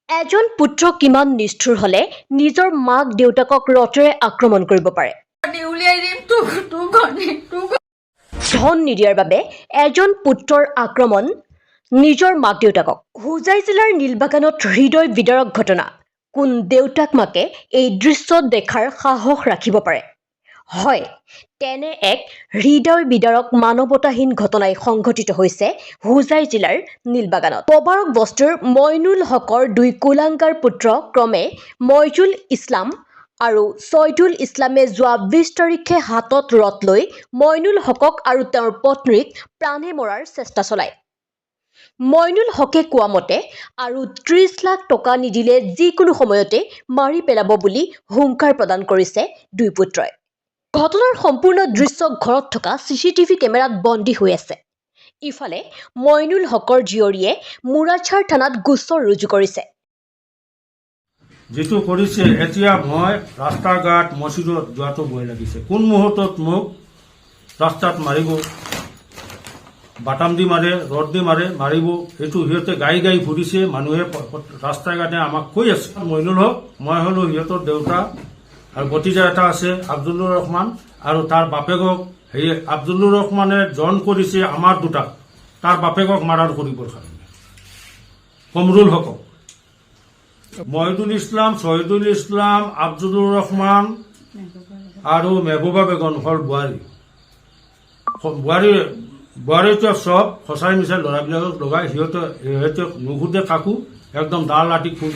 এজন পুত্ৰ কিমান নিষ্ঠুৰ হলে নিজৰ মাক দেউতাকক ৰথেৰে আক্ৰমণ কৰিব পাৰে। ধন নিদিয়াৰ বাবে এজন পুত্ৰৰ আক্ৰমণ নিজৰ মাক দেউতাকক। হোজাই জিলাৰ নীলবাগানত হৃদয় বিদাৰক ঘটনা। কোন দেউতাক মাকে এই দৃশ্য দেখাৰ সাহস ৰাখিব পাৰে? হয়, তেনে এক হৃদয় বিদাৰক মানৱতাহীন ঘটনাই সংঘটিত হৈছে হোজাই জিলাৰ নীলবাগানত। পবাৰক বস্তিৰ মইনুল হকৰ দুই কুলাংগাৰ পুত্ৰ ক্ৰমে মইজুল ইছলাম আৰু ছয়দুল ইছলামে যোৱা 20 তাৰিখে হাতত ৰথ লৈ মইনুল হকক আৰু তেওঁৰ পত্নীক প্ৰাণে মৰাৰ চেষ্টা চলায়। মইনুল হকে কোৱা মতে আৰু 30 লাখ টকা নিদিলে যিকোনো সময়তে মাৰি পেলাব বুলি হুংকাৰ প্ৰদান কৰিছে দুই পুত্ৰই। ঘটনাৰ সম্পূৰ্ণ দৃশ্য ঘৰত থকা CCTV কেমেৰাত বন্দী হৈ আছে। ইফালে মইনুল হকৰ জীয়ৰীয়ে মুৰাছাৰ থানাত গোচৰ ৰুজু কৰিছে। যেটো কৰিছে এতিয়া মই ৰাস্তা ঘাট মছজিদত যোৱাটো ভয় লাগিছে। কোন মুহূৰ্তত মোক ৰাস্তাত মাৰিব, বাটাম দি মাৰে, ৰড দি মাৰিব, এইটো সিহঁতে গাই গাই ফুৰিছে। মানুহে ৰাস্তা ঘাটে আমাক কৈ আছে। মইনুল হক, মই হলো সিহঁতৰ দেউতা আৰু ভতিজা এটা আছে আব্দুল্লুৰ ৰহমান, আৰু তাৰ বাপেকক সেই আব্দুল্লুৰ ৰহমানে জন কৰিছে আমাৰ দুটাক তাৰ বাপেকক মাৰাৰ কৰিবৰ কাৰণে। কমৰুল হকক, মহিদুল ইছলাম, ছহিদুল ইছলাম, আব্দুল্লুৰ ৰহমান আৰু মেহবুবা বেগম হল বোৱাৰীটো চব সঁচাই মিছাই ল'ৰাবিলাকক লগাই সিহঁতে নুসুধে কাকো, একদম দা লাঠি খুব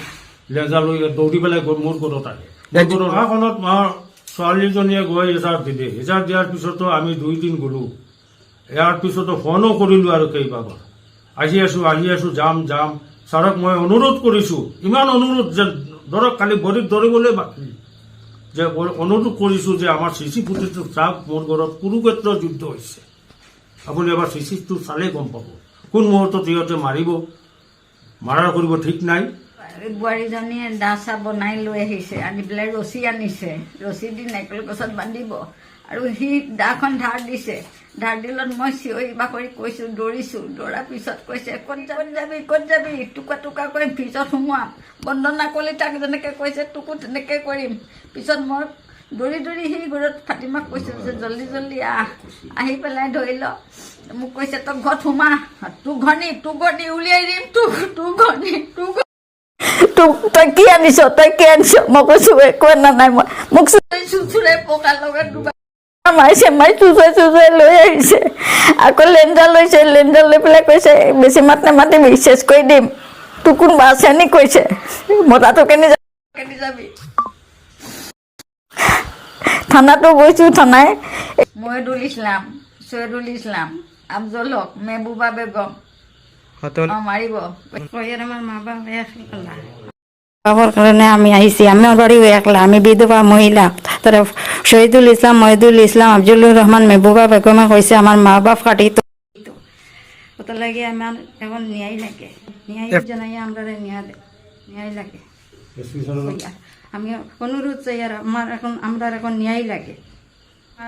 লেজা লৈ দৌৰি পেলাই মোৰ ঘৰত আহে। গাঁওখনত মোৰ ছোৱালীজনীয়ে গৈ হেজাৰ দিলে। হেজাৰ দিয়াৰ পিছতো আমি 2 দিন গলো। ইয়াৰ পিছতো ফোনো কৰিলো আৰু কেইবাবাৰ, আহি আছো যাম। ছাৰক মই অনুৰোধ কৰিছো, ইমান অনুৰোধ যে ধৰক কালি ভৰিত ধৰিবলৈ বাকী যে অনুৰোধ কৰিছো যে আমাৰ CC ফুটেজটো চাওক, মোৰ ঘৰত কুৰুক্ষেত্ৰ যুদ্ধ হৈছে। আপুনি এবাৰ CCটো চালেই গম পাব কোন মুহূৰ্তত সিহঁতে মাৰাৰ কৰিব ঠিক নাই। বোৱাৰীজনীয়ে দা চা বনাই লৈ আহিছে, আনি পেলাই ৰছী আনিছে, ৰছী দি নাৰিকল গছত বান্ধিব আৰু সি দাখন ধাৰ দিছে। ধাৰ দিলত মই চিঞৰি বাখৰি কৈছো, দৌৰাৰ পিছত কৈছে ক'ত যাবি, টুকা কৰি ভিতৰত সোমোৱাম। বন্দনা কলি তাক যেনেকে কৈছে তোকো তেনেকে কৰিম। পিছত মই দৌৰি সি ঘৰত ফাটিমাক কৈছো যে জল্দি আহি পেলাই ধৰি ল। মোক কৈছে তই ঘৰত সোমা, তোৰ ঘনী উলিয়াই দিম, তোৰ ঘনী তই কি আনিছ মই কৈছো একো অনা নাই। মই মোক চুচুৰাই পকাৰ লগত মাৰিছে, চুচুৰাই লৈ আহিছে। আকৌ লেণ্ডাৰ লৈ পেলাই কৈছে বেছি মাত নেমাতিবি, চেচ কৰি দিম। তোৰ কোনোবা আছে নি কৈছে, মতাটো কেনি যাবি। থানাতো গৈছো, থানাই মহিদুল ইছলাম, ছহিদুল ইছলাম, আফজল হক, মেহবুবা বেগম মাৰিব। আমার মা বাবার কারণে আমি আইসি, আমার বাড়িও একলা, আমি বিধবা মহিলা। তারা শহীদুল ইসলাম, মহিদুল ইসলাম, আফজলুর রহমান, মেহবুবা বেগমে কইছে আমার মা বাপ কাটিত। ওটা লাগে আমার এখন ন্যায় লাগে, ন্যায় জানাই আমরা ন্যায় লাগে। আমি অনুরোধ চাই আর আমরা এখন ন্যায় লাগে।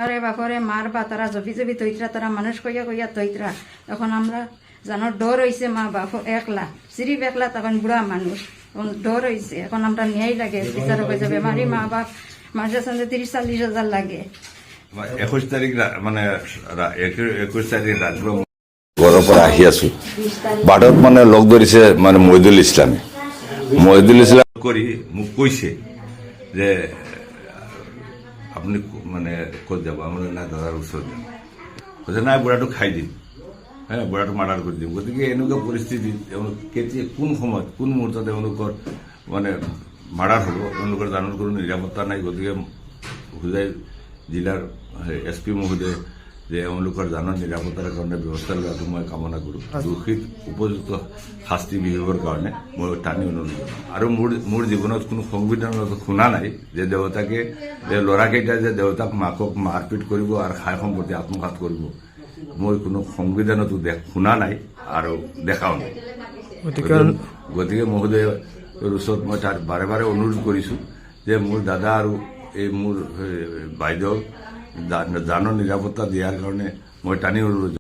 আরে বাপরে মার বা তারা জবি তৈতরা, তারা মানুষ কইয়া তৈতরা। এখন আমরা জানোর ডর হয়েছে, মা বাপ একলা, সিরিফ একলা, তখন বুড়া মানুষ, এখন ডর হয়েছে। এখন আমরা ন্যায় লাগে, বিচার হয়ে যাবে। মারি মা বাপ মাঝে সাথে 30-40 হাজার লাগে। 21 তারিখ মানে 21 তারিখ রাত্রে ঘৰৰ পৰা আহি আছো, বাটত মানে লগ ধৰিছে মানে মহিদুল ইছলাম কৰি মোক কৈছে যে আপুনি মানে ক'ত যাব, আমাৰ নাই দাদাৰ ওচৰত যাম। কৈছে নাই বুঢ়াটো খাই দিম, বুঢ়াটো মাৰ্ডাৰ কৰি দিম। গতিকে এনেকুৱা পৰিস্থিতিত কেতিয়া কোন সময়ত কোন মুহূৰ্তত তেওঁলোকৰ মানে মাৰ্ডাৰ হ'ব, তেওঁলোকৰ জানৰ কোনো নিৰাপত্তা নাই। গতিকে হোজাই জিলাৰ SP মহোদয়ে যে এওঁলোকৰ জানৰ নিৰাপত্তাৰ কাৰণে ব্যৱস্থা লোৱাটো মই কামনা কৰোঁ। দোষীত উপযুক্ত শাস্তি বিহিবৰ কাৰণে মই টানি অনুৰোধ কৰোঁ। আৰু মোৰ জীৱনত কোনো সংবিধানত শুনা নাই যে দেউতাকে ল'ৰাকেইটাই যে দেউতাক মাকক মাৰপিট কৰিব আৰু খাই সম্পত্তি আত্মঘাত কৰিব। মই কোনো সংবিধানতো শুনা নাই আৰু দেখাও নাই। গতিকে মহোদয়ৰ ওচৰত মই তাৰ বাৰে অনুৰোধ কৰিছোঁ যে মোৰ দাদা আৰু এই মোৰ বাইদেউ জানৰ নিৰাপত্তা দিয়াৰ কাৰণে মই টানি অনুৰোধ